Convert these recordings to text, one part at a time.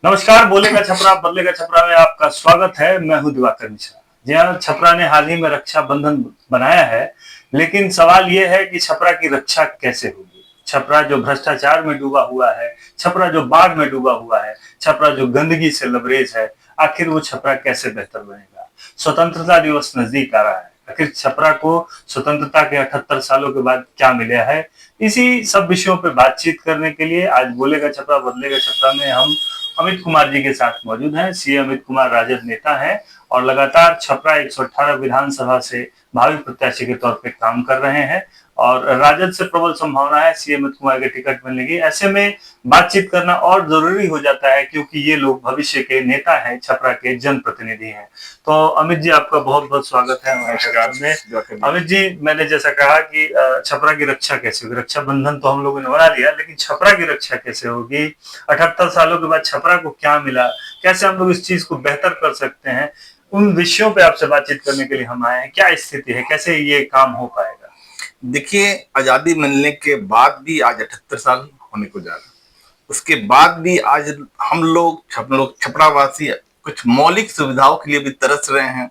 नमस्कार, बोलेगा छपरा बदलेगा छपरा में आपका स्वागत है। मैं हूं दिवाकर मिश्रा। जी हाँ, छपरा ने हाल ही में रक्षाबंधन बनाया है, लेकिन सवाल ये है कि छपरा की रक्षा कैसे होगी। छपरा जो भ्रष्टाचार में डूबा हुआ है, छपरा जो बाढ़ में डूबा हुआ है, छपरा जो गंदगी से लबरेज है, आखिर वो छपरा कैसे बेहतर बनेगा। स्वतंत्रता दिवस नजदीक आ रहा है, आखिर छपरा को स्वतंत्रता के 78 सालों के बाद क्या मिला है। इसी सब विषयों पर बातचीत करने के लिए आज बोलेगा छपरा बदलेगा छपरा में हम अमित कुमार जी के साथ मौजूद हैं। सीए अमित कुमार राजद नेता हैं और लगातार छपरा 118 विधानसभा से भावी प्रत्याशी के तौर पे काम कर रहे हैं और राजद से प्रबल संभावना है सीए अमित कुमार के टिकट मिलने की। ऐसे में बातचीत करना और जरूरी हो जाता है क्योंकि ये लोग भविष्य के नेता हैं, छपरा के जनप्रतिनिधि हैं। तो अमित जी, आपका बहुत बहुत स्वागत है हमारे कार्यक्रम में। अमित जी, मैंने जैसा कहा कि छपरा की रक्षा कैसे होगी। रक्षाबंधन तो हम लोगों ने बना लिया, लेकिन छपरा की रक्षा कैसे होगी। 78 सालों के बाद छपरा को क्या मिला, कैसे हम लोग इस चीज को बेहतर कर सकते हैं, उन विषयों पे आपसे बातचीत करने के लिए हम आए हैं। क्या स्थिति है, कैसे ये काम हो पाएगा। देखिए, आजादी मिलने के बाद भी आज 78 साल होने को जा रहा। उसके बाद भी आज हम लोग छपरावासी कुछ मौलिक सुविधाओं के लिए भी तरस रहे हैं।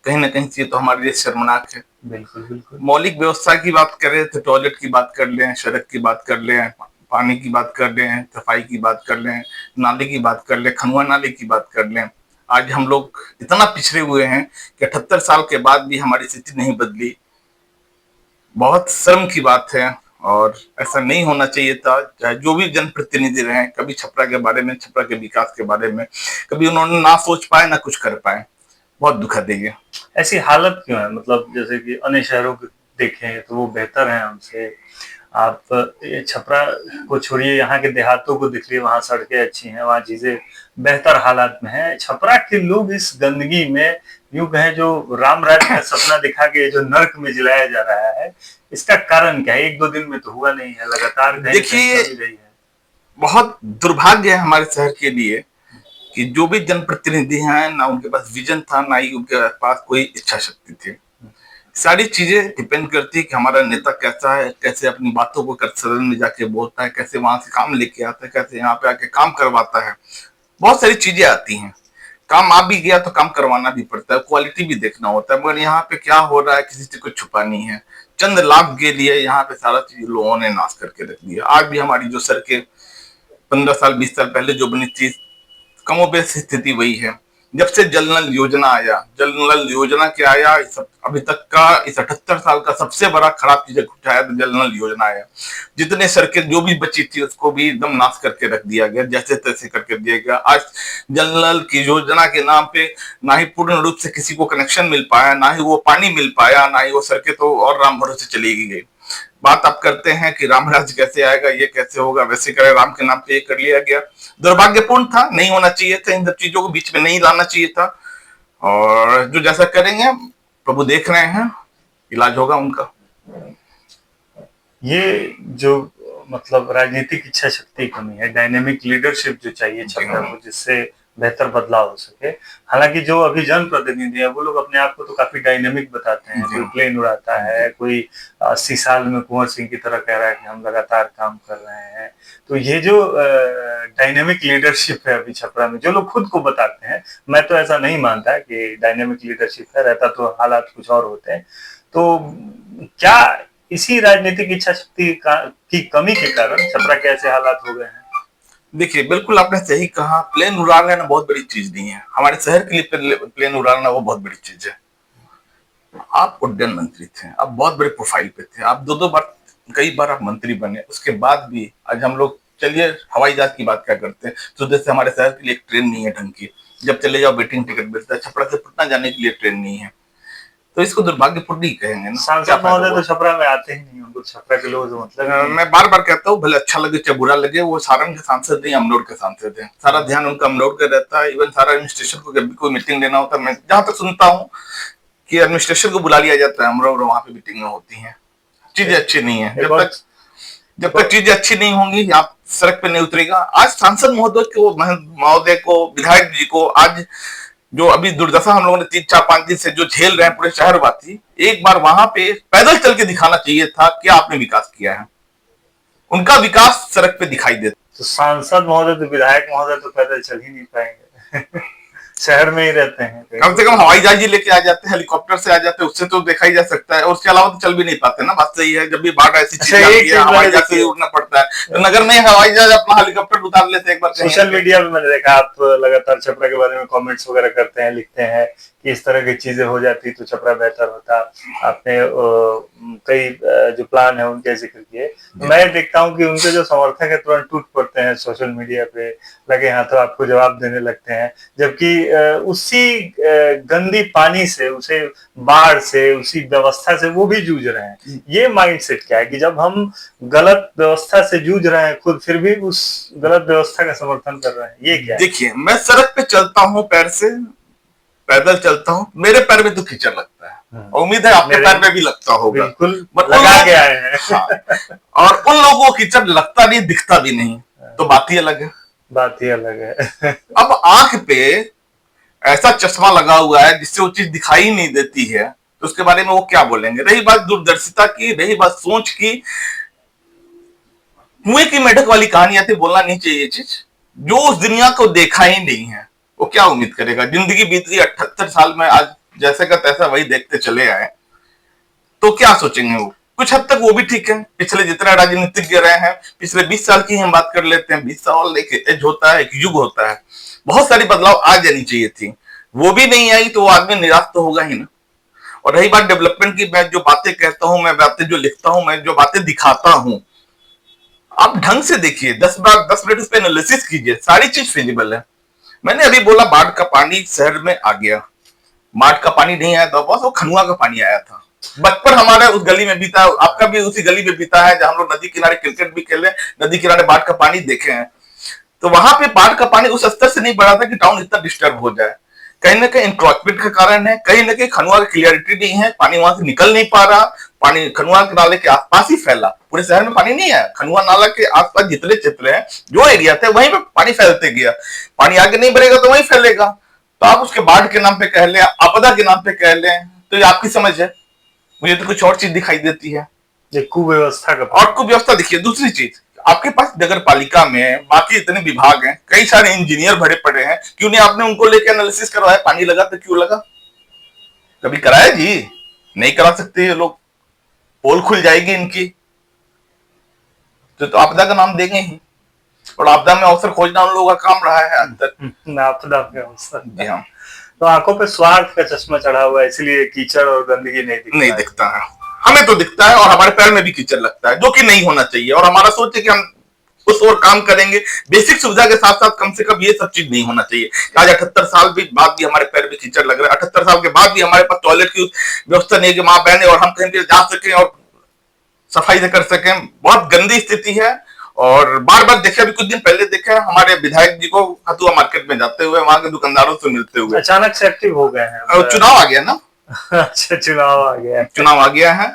कहीं ना कहीं ये तो हमारे लिए शर्मनाक है। बिल्कुल बिल्कुल। मौलिक व्यवस्था की बात करें तो टॉयलेट की बात कर लें, सड़क की बात कर लें, पानी की बात कर लें, सफाई की बात कर लें, नाले की बात कर लें, खनुआ नाले की बात कर लें। आज हम लोग इतना पिछड़े हुए हैं कि 78 साल के बाद भी हमारी स्थिति नहीं बदली। बहुत शर्म की बात है और ऐसा नहीं होना चाहिए था। चाहे जो भी जनप्रतिनिधि रहे, कभी छपरा के बारे में, छपरा के विकास के बारे में कभी उन्होंने ना सोच पाए ना कुछ कर पाए। बहुत दुखद है ये। ऐसी हालत क्यों है, मतलब जैसे कि अन्य शहरों को देखें तो वो बेहतर है हमसे। आप ये छपरा को छोड़िए, यहाँ के देहातों को देख लीजिए, वहाँ सड़कें अच्छी हैं, वहाँ चीजें बेहतर हालात में हैं। छपरा के लोग इस गंदगी में, यूं कहें, जो राम राज्य का सपना दिखा के जो नर्क में जिलाया जा रहा है, इसका कारण क्या है। एक दो दिन में तो हुआ नहीं है, लगातार देखिए, रही है। बहुत दुर्भाग्य है हमारे शहर के लिए कि जो भी जनप्रतिनिधि हैं, ना उनके पास विजन था, ना ही उनके पास कोई इच्छा शक्ति थी। सारी चीजें डिपेंड करती है कि हमारा नेता कैसा है, कैसे अपनी बातों को सदन में जाके बोलता है, कैसे वहां से काम लेके आता है, कैसे यहाँ पे आके काम करवाता है। बहुत सारी चीजें आती हैं। काम आ भी गया तो काम करवाना भी पड़ता है, क्वालिटी भी देखना होता है। मगर यहाँ पे क्या हो रहा है, किसी से कुछ छुपा नहीं है। चंद लाभ के लिए यहाँ पे सारा चीज लोगों ने नाश करके रख दिया। आज भी हमारी जो सड़कें 15 साल 20 साल पहले जो बनी थी, कमोबेश स्थिति वही है। जब से जल नल योजना आया, जल नल योजना क्या आया, अभी तक का इस 78 साल का सबसे बड़ा खराब चीज उठाया तो जल नल योजना आया। जितने सड़कें जो भी बची थी उसको भी एकदम नाश करके रख दिया गया, जैसे तैसे करके दिया गया। आज जल नल की योजना के नाम पे ना ही पूर्ण रूप से किसी को कनेक्शन मिल पाया, ना ही वो पानी मिल पाया, ना ही वो सड़कें तो और राम भरोसे चली गई। बात आप करते हैं कि राम राज्य कैसे आएगा, ये कैसे होगा, वैसे करे, राम के नाम पे ये कर लिया गया। दुर्भाग्यपूर्ण था, नहीं होना चाहिए था, इन सब चीजों को बीच में नहीं लाना चाहिए था। और जो जैसा करेंगे प्रभु देख रहे हैं, इलाज होगा उनका। ये जो मतलब राजनीतिक इच्छा शक्ति की कमी है, डायनेमिक लीडरशिप जो चाहिए छपरा को, जिससे बेहतर बदलाव हो सके। हालांकि जो अभी जनप्रतिनिधि है वो लोग अपने आप को तो काफी डायनेमिक बताते हैं। कोई प्लेन उड़ाता है, कोई 80 साल में कुंवर सिंह की तरह कह रहा है कि हम लगातार काम कर रहे हैं। तो ये जो डायनेमिक लीडरशिप है अभी छपरा में, जो लोग खुद को बताते हैं, मैं तो ऐसा नहीं मानता कि डायनेमिक लीडरशिप है, रहता तो हालात कुछ और होते हैं। तो क्या इसी राजनीतिक इच्छा शक्ति की कमी के कारण छपरा के ऐसे हालात हो गए हैं। देखिए, बिल्कुल आपने सही कहा। प्लेन उड़ा लेना बहुत बड़ी चीज नहीं है, हमारे शहर के लिए प्लेन उड़ाना वो बहुत बड़ी चीज है। आप उड्डयन मंत्री थे, आप बहुत बड़े प्रोफाइल पे थे, आप दो दो बार, कई बार आप मंत्री बने। उसके बाद भी आज हम लोग, चलिए हवाई जहाज की बात क्या करते हैं, तो जैसे हमारे शहर के लिए एक ट्रेन नहीं है ढंग की। जब चले जाओ वेटिंग टिकट मिलता है, छपरा से पटना जाने के लिए ट्रेन नहीं है। तो इसको दुर्भाग्यपूर्ण ही कहेंगे ना। सांसद महोदय तो छपरा में आते ही नहीं, उनको छपरा के लोग मतलब। मैं बार बार कहता हूँ, भले अच्छा लगे चाहे बुरा लगे, वो सारण के सांसद नहीं, अमलोड के सांसद हैं। सारा ध्यान उनका अमलोड का रहता है। इवन सारा एडमिनिस्ट्रेशन को जब भी कोई मीटिंग लेना होता है, मैं जहां तक सुनता हूँ कि एडमिनिस्ट्रेशन को बुला लिया जाता है अमरोड़, वहां पे मीटिंग होती है। चीजें अच्छी नहीं है। जब तक चीजें अच्छी नहीं होंगी, आप सड़क पे नहीं उतरेगा। आज सांसद महोदय को, विधायक जी को, आज जो अभी दुर्दशा हम लोगों ने 3 4 5 दिन से जो झेल रहे हैं पूरे शहरवासी, एक बार वहां पे पैदल चल के दिखाना चाहिए था क्या आपने विकास किया है। उनका विकास सड़क पे दिखाई देता। तो सांसद महोदय तो विधायक महोदय तो पैदल चल ही नहीं पाएंगे शहर में ही रहते हैं। कम से कम हवाई जहाज ही लेके आ जाते हैं, हेलीकॉप्टर से आ जाते हैं, उससे तो देखा ही जा सकता है। और उसके अलावा तो चल भी नहीं पाते ना, बात सही है। जब भी बाढ़ ऐसी चीज आती है हवाई जहाज से ही उड़ना पड़ता है। तो नगर में हवाई जहाज अपना हेलीकॉप्टर उतार लेते हैं एक बार। सोशल मीडिया पे मैंने देखा आप लगातार छपरा के बारे में कमेंट्स वगैरह करते हैं, लिखते हैं कि इस तरह की चीजें हो जाती तो छपरा बेहतर होता। आपने कई जो प्लान है उनके जिक्र किए। मैं देखता हूं कि उनके जो समर्थक है तुरंत टूट पड़ते हैं सोशल मीडिया पे, लगे हाथों आपको जवाब देने लगते हैं, जबकि उसी गंदी पानी से, उसे बाढ़ से, उसी व्यवस्था से वो भी जूझ रहे हैं। ये माइंडसेट क्या है कि जब हम गलत व्यवस्था से जूझ रहे हैं खुद, फिर भी उस गलत व्यवस्था का समर्थन कर रहे हैं, ये क्या है? देखिए, मैं सड़क पे चलता हूँ, पैर से पैदल चलता हूँ, मेरे पैर में तो कीचड़ लगता है, उम्मीद है आपके पैर में भी लगता होगा। बिल्कुल लगा के आए हैं। हाँ। और उन लोगों को कीचड़ लगता नहीं, दिखता भी नहीं, तो बात ही अलग है। बात ही अलग है। अब आंख पे ऐसा चश्मा लगा हुआ है जिससे वो चीज दिखाई नहीं देती है, तो उसके बारे में वो क्या बोलेंगे? रही बात दूरदर्शिता की, रही बात सोच की, कुएं की मेढक वाली कहानी आती, बोलना नहीं चाहिए चीज। जो उस दुनिया को देखा ही नहीं है वो क्या उम्मीद करेगा? जिंदगी बीत गई 78 साल में, आज जैसे का तैसा वही देखते चले आए, तो क्या सोचेंगे वो? कुछ हद तक वो भी ठीक है। पिछले जितने राजनीतिज्ञ रहे हैं, पिछले 20 साल की हम बात कर लेते हैं, 20 साल एक एज होता है, एक युग होता है, बहुत सारी बदलाव आ जानी चाहिए थी, वो भी नहीं आई, तो वो आदमी निराश तो होगा ही ना। और रही बात डेवलपमेंट की, मैं जो बातें कहता हूं, मैं बातें जो लिखता हूं, मैं जो बातें दिखाता हूं, आप ढंग से देखिए, 10 मिनट उस पर एनालिसिस कीजिए, सारी चीज फिजिबल है। मैंने अभी बोला बाढ़ का पानी शहर में आ गया, बाढ़ का पानी नहीं आया था बस, वो खनुआ का पानी आया था। बचपन हमारा उस गली में बीता, आपका भी उसी गली में बीता है जहां हम लोग नदी किनारे क्रिकेट भी खेले, नदी किनारे बाढ़ का पानी देखे हैं। तो वहां पे बाढ़ का पानी उस स्तर से नहीं बढ़ा था कि टाउन इतना डिस्टर्ब हो जाए। कहीं ना कहीं इंक्रोचमेंट का कारण है, कहीं ना कहीं खनुआ की क्लियरिटी नहीं है, पानी वहां से निकल नहीं पा रहा, पानी खनुआ के नाले के आसपास ही फैला, पूरे शहर में पानी नहीं आया। खनुआ नाला के आसपास जितने क्षेत्र हैं, जो एरिया थे, वहीं पे पानी फैलते गया। पानी आगे नहीं बढ़ेगा तो वहीं फैलेगा। तो आप उसके बाढ़ के नाम पे कह लें, आपदा के नाम पे कह लें, तो ये आपकी समझ है, मुझे तो कुछ और चीज दिखाई देती है। ये कुव्यवस्था का, और कुव्यवस्था देखिए। दूसरी चीज, आपके पास नगर पालिका में बाकी इतने विभाग हैं, कई सारे इंजीनियर भरे पड़े हैं, क्यों नहीं आपने उनको लेकर एनालिसिस करवाया? पानी लगा तो क्यों लगा? कभी कराया जी? नहीं करा सकते ये लोग, पोल खुल जाएगी इनकी, तो आपदा का नाम देंगे ही। और आपदा में अवसर खोजना उन लोगों का काम रहा है आज तक। आपदा का अवसर। जी हाँ। तो आंखों पे स्वार्थ का चश्मा चढ़ा हुआ है, इसलिए कीचड़ और गंदगी नहीं दिखता है। हमें तो दिखता है, और हमारे पैर में भी कीचड़ लगता है, जो कि नहीं होना चाहिए। और हमारा सोच है कि हम उस ओर काम करेंगे। बेसिक सुविधा के साथ साथ कम से कम ये सब चीज नहीं होना चाहिए। आज 78 साल भी बाद भी हमारे पैर में कीचड़ लग रहा है, 78 साल के बाद भी हमारे पास टॉयलेट की व्यवस्था नहीं है कि माँ बहने और हम कहीं भी जा सकें और सफाई से कर सकें। बहुत गंदी स्थिति है। और बार बार देखे, अभी कुछ दिन पहले देखा हमारे विधायक जी को हथुआ मार्केट में जाते हुए, वहां के दुकानदारों से मिलते हुए। अचानक से एक्टिव हो गए हैं, चुनाव आ गया ना। अच्छा, चुनाव आ गया, चुनाव आ गया है,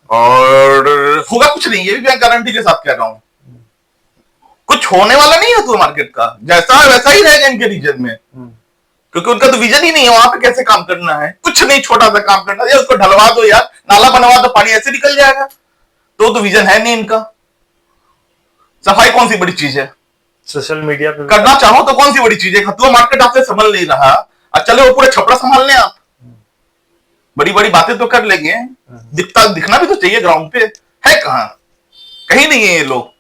और होगा कुछ नहीं, ये भी मैं गारंटी के साथ कह रहा हूँ। कुछ होने वाला नहीं है हथुआ मार्केट का, जैसा है वैसा ही रहेगा इनके रीजन में, क्योंकि उनका तो विजन ही नहीं है वहां पे कैसे काम करना है। कुछ नहीं, छोटा सा काम करना है, उसको ढलवा दो यार, नाला बनवा दो, पानी ऐसे निकल जाएगा। तो विजन है नहीं इनका। सफाई कौन सी बड़ी चीज है? सोशल मीडिया पे करना चाहो तो कौन सी बड़ी चीज है? हथुआ मार्केट आपसे संभल नहीं रहा, और चले वो पूरे छपरा संभाल लें आप। बड़ी बड़ी बातें तो कर लेंगे, दिखना भी तो चाहिए ग्राउंड पे, है कहाँ? कहीं नहीं है ये लोग।